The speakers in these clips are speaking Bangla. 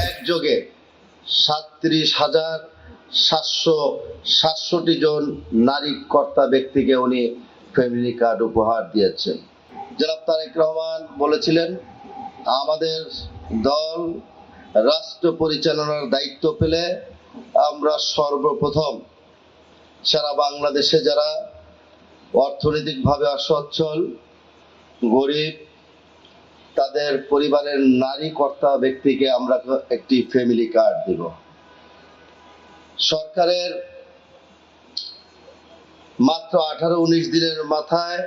একযোগে 37,767 জন নারী কর্তা ব্যক্তিকে উনি ফ্যামিলি কার্ড উপহার দিয়েছেন। জনাব তারেক রহমান বলেছিলেন, আমাদের দল রাষ্ট্র পরিচালনার দায়িত্ব পেলে আমরা সর্বপ্রথম সারা বাংলাদেশে যারা অর্থনৈতিকভাবে অসচ্ছল, গরিব, তাদের পরিবারের নারী কর্তা ব্যক্তিকে আমরা একটি ফ্যামিলি কার্ড দিব। সরকারের মাত্র 18-19 দিনের মাথায়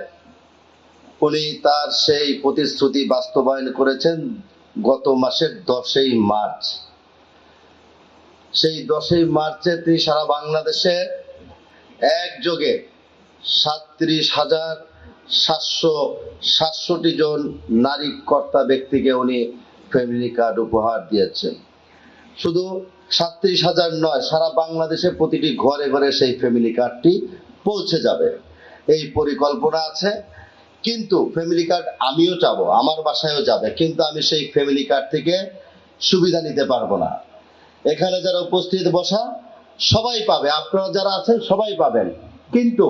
উনি তার সেই প্রতিশ্রুতি বাস্তবায়ন করেছেন গত মাসের 10ই মার্চ। সেই 10ই মার্চে তিনি সারা বাংলাদেশে একযোগে 37,767 জন নারী কর্তা ব্যক্তিকে উনি ফ্যামিলি কার্ড উপহার দিয়েছেন। শুধু 37,000 নয়, সারা বাংলাদেশে প্রতিটি ঘরে ঘরে সেই ফ্যামিলি কার্ডটি পৌঁছে যাবে, এই পরিকল্পনা আছে। কিন্তু ফ্যামিলি কার্ড আমিও চাবো, আমার বাসায়ও যাবে, কিন্তু আমি সেই ফ্যামিলি কার্ড থেকে সুবিধা নিতে পারবো না। এখানে যারা উপস্থিত বসা সবাই পাবে, আপনারা যারা আছেন সবাই পাবেন, কিন্তু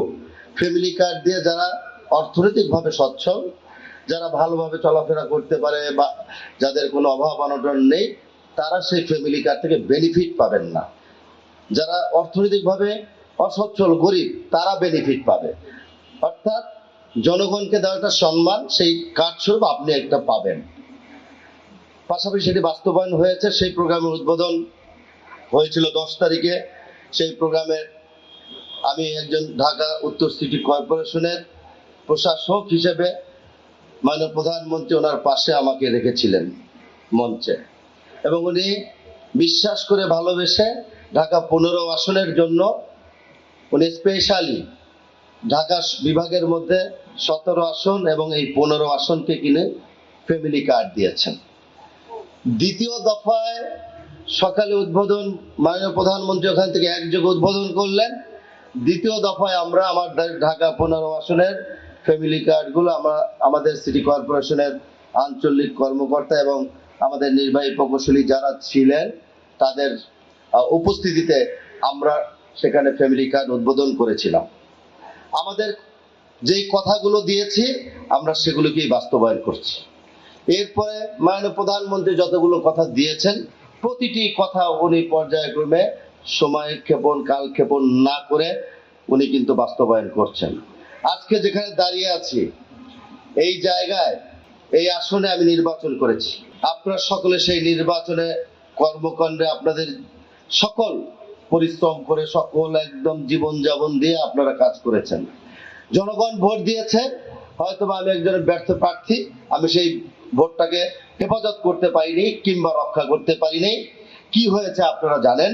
ফ্যামিলি কার্ড দিয়ে যারা অর্থনৈতিকভাবে সচ্ছল, যারা ভালোভাবে চলাফেরা করতে পারে বা যাদের কোনো অভাব অনটন নেই, তারা সেই ফ্যামিলি কার্ড থেকে বেনিফিট পাবেন না। যারা অর্থনৈতিকভাবে অসচ্ছল, গরিব, তারা বেনিফিট পাবে। অর্থাৎ জনগণকে দেওয়া একটা সম্মান, সেই কার্ড স্বরূপ আপনি একটা পাবেন। পাশাপাশি সেটি বাস্তবায়ন হয়েছে। সেই প্রোগ্রামের উদ্বোধন হয়েছিল 10 তারিখে। সেই প্রোগ্রামে আমি একজন ঢাকা উত্তর সিটি কর্পোরেশনের প্রশাসক হিসেবে মাননীয় প্রধানমন্ত্রী ওনার পাশে আমাকে রেখেছিলেন মঞ্চে, এবং উনি বিশ্বাস করে ভালোবেসে ঢাকা 15 আসনের জন্য উনি স্পেশালি ঢাকা বিভাগের মধ্যে 17 আসন এবং এই 15 আসনকে কিনে ফ্যামিলি কার্ড দিয়েছেন। দ্বিতীয় দফায় সকালে উদ্বোধন, মাননীয় প্রধানমন্ত্রী ওখান থেকে একযোগে উদ্বোধন করলেন। দ্বিতীয় দফায় আমরা আমাদের ঢাকা 15 আসনের ফ্যামিলি কার্ডগুলো আমরা আমাদের সিটি কর্পোরেশনের আঞ্চলিক কর্মকর্তা এবং আমাদের নির্বাহী প্রকৌশলী যারা ছিলেন তাদের উপস্থিতিতে আমরা সেখানে ফ্যামিলি কার্ড উদ্বোধন করেছিলাম। আমাদের যেই কথাগুলো দিয়েছি আমরা সেগুলোকেই বাস্তবায়ন করছি। এরপরে মাননীয় প্রধানমন্ত্রী যতগুলো কথা দিয়েছেন প্রতিটি কথা উনি পর্যায়ক্রমে সময় ক্ষেপণ, কাল ক্ষেপণ না করে উনি কিন্তু বাস্তবায়ন করছেন। আজকে যেখানে দাঁড়িয়ে আছি, এই জায়গায়, এই আসনে আমি নির্বাচন করেছি। আপনারা সকলে সেই নির্বাচনে কর্মকাণ্ডে আপনাদের সকল পরিশ্রম করে, সকল একদম জীবনযাপন দিয়ে আপনারা কাজ করেছেন। জনগণ ভোট দিয়েছে, হয়তো আমি একজন ব্যর্থ প্রার্থী, আমি সেই ভোটটাকে হেফাজত করতে পারিনি কিংবা রক্ষা করতে পারিনি। কি হয়েছে আপনারা জানেন,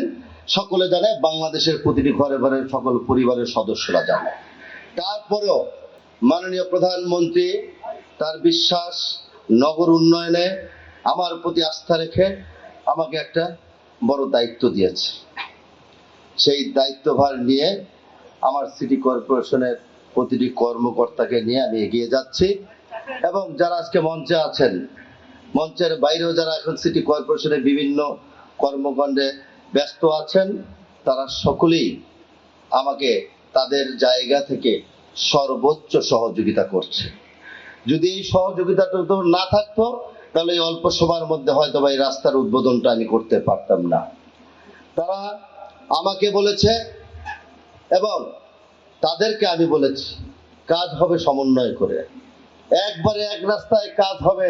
সকলে জানে, বাংলাদেশের প্রতিটি ঘরে ঘরে সকল পরিবারের সদস্যরা জানে। তারপরেও মাননীয় প্রধানমন্ত্রী তার বিশ্বাস, নগর উন্নয়নে আমার প্রতি আস্থা রেখে আমাকে একটা বড় দায়িত্ব দিয়েছে। সেই দায়িত্বভার নিয়ে আমার সিটি কর্পোরেশনের প্রতিটি কর্মকর্তাকে নিয়ে আমি এগিয়ে যাচ্ছি। এবং যারা আজকে মঞ্চে আছেন, মঞ্চের বাইরেও যারা এখন সিটি কর্পোরেশনের বিভিন্ন কর্মকাণ্ডে ব্যস্ত আছেন, তারা সকলেই আমাকে তাদের জায়গা থেকে সর্বোচ্চ সহযোগিতা করছে। যদি এই সহযোগিতাটা না থাকতো তাহলে এই অল্প সময়ের মধ্যে হয়তো এই রাস্তার উদ্বোধনটা আমি করতে পারতাম না। তারা আমাকে বলেছে এবং তাদেরকে আমি বলেছি, কাজ হবে সমন্বয় করে। একবারে এক রাস্তায় কাজ হবে,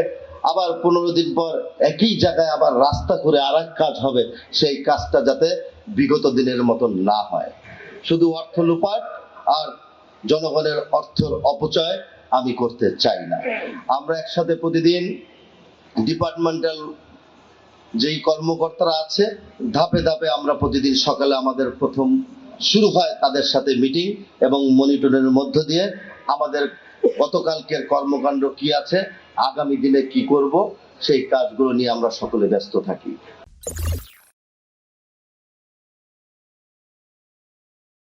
আবার 15 দিন পর একই জায়গায় আবার রাস্তা করে আরেক কাজ হবে, সেই কাজটা যাতে বিগত দিনের মতন না হয়। শুধু অর্থ লুপাট আর জনগণের অর্থের অপচয় আমি করতে চাই না। আমরা একসাথে প্রতিদিন ডিপার্টমেন্টাল যেই কর্মকর্তারা আছে, ধাপে ধাপে আমরা প্রতিদিন সকালে আমাদের প্রথম শুরু হয় তাদের সাথে মিটিং এবং মনিটরের মধ্য দিয়ে আমাদের গতকালকের কর্মকাণ্ড কি আছে, আগামী দিনে কি করব, সেই কাজগুলো নিয়ে আমরা সকলে ব্যস্ত থাকি।